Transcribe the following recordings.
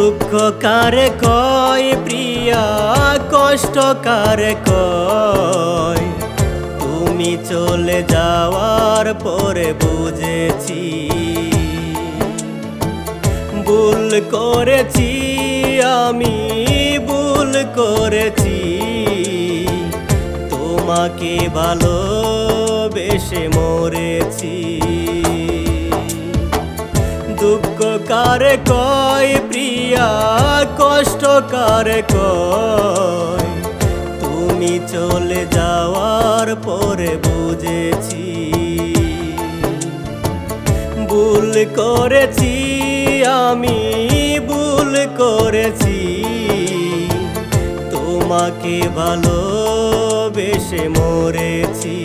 দুঃখ কারে কয় প্রিয়া, কষ্ট কারে কয়, তুমি চলে যাওয়ার পরে বুঝেছি ভুল করেছি, আমি ভুল করেছি, তোমাকে ভালোবেসে মরেছি। দুঃখ কারে কয় প্রিয়া, কষ্ট কারে কয়, তুমি চলে যাওয়ার পরে বুঝেছি ভুল করেছি, আমি ভুল করেছি, তোমাকে ভালোবেসে মরেছি।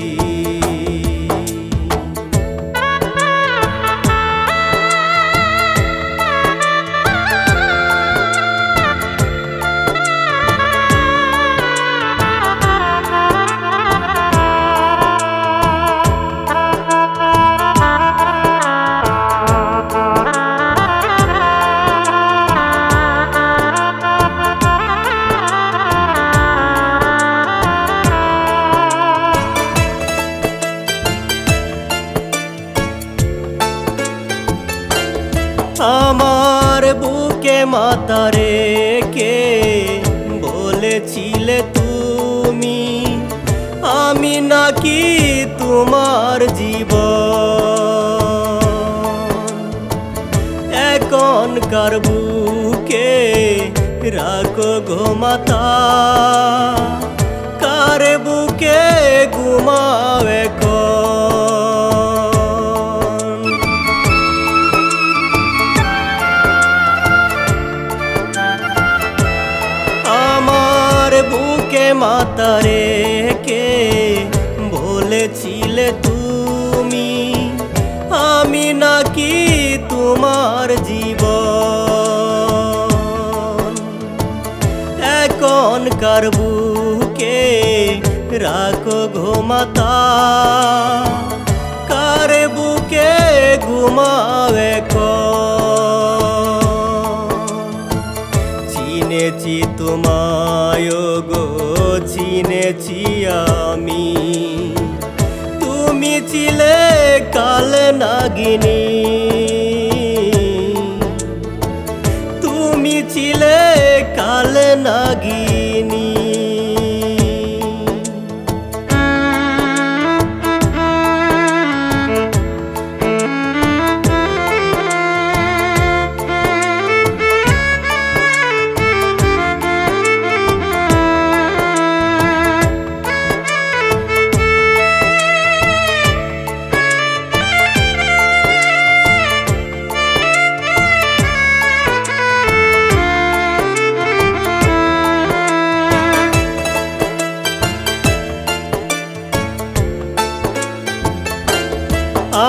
আমার বুকে মাথা রেখে বলেছিলে তুমি, আমি নাকি তোমার জীবন। এখনকার বুকে রাখো গো মাথা, কার বুকে ঘুমাও এখন। আমার বুকে মাথা রেখে বলেছিলে তুমি, আমি নাকি তোমার জীবন। এখনকার বুকে রাখো গো মাথা, কার বুকে ঘুমাও এখন। চিনেছি তোমায় গো, চিনেছি আমি, তুমি ছিলে কাল নাগিনী, তুমি ছিলে কাল নাগিনী।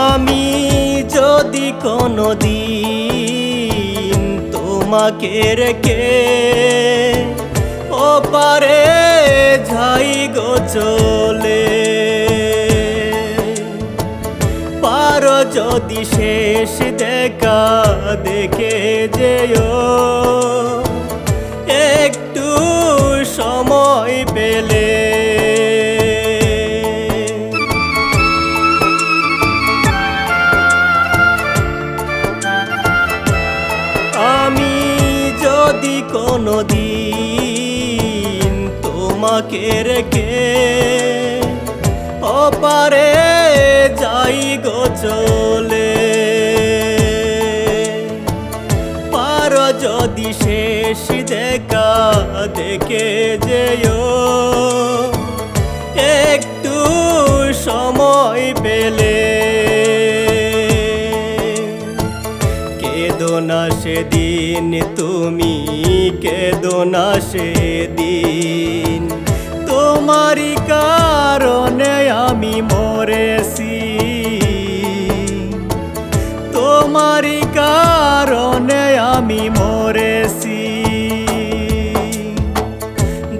আমি যদি কোনোদিন তোমাকে রেখে ওপারে যাই গো চলে, পারো যদি শেষ দেখা দেখে যেও, একটু সময় পেলে। আমি যদি কোনোদিন তোমাকে রেখে ওপারে যাই গো চলে, পারো যদি শেষ দেখা দেখে যেও, একটু সময় পেলে। কেঁদো না সেদিন তুমি, কেঁদো না সেদিন, তোমারই কারণে আমি মরেছি, তোমারই কারণে আমি মরেছি।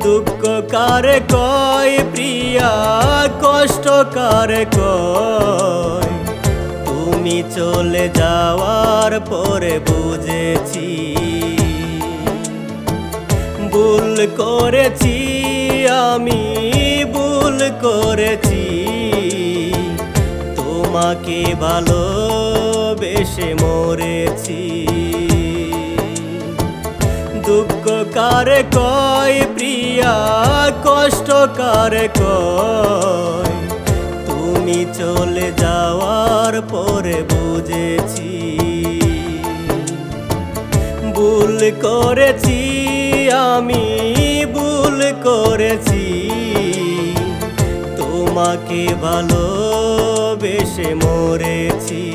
দুঃখ কারে কয় প্রিয়া, কষ্ট কারে কয়, তুমি চলে যাওয়ার পরে বুঝেছি ভুল করেছি আমি, ভুল করেছি, তোমাকে ভালোবেসে মরেছি। দুঃখ কারে কয় প্রিয়া, কষ্ট কারে কয়, তুমি চলে যাওয়ার পরে বুঝেছি। ভুল করেছি আমি, ভুল করেছি, তোমাকে ভালোবেসে মরেছি।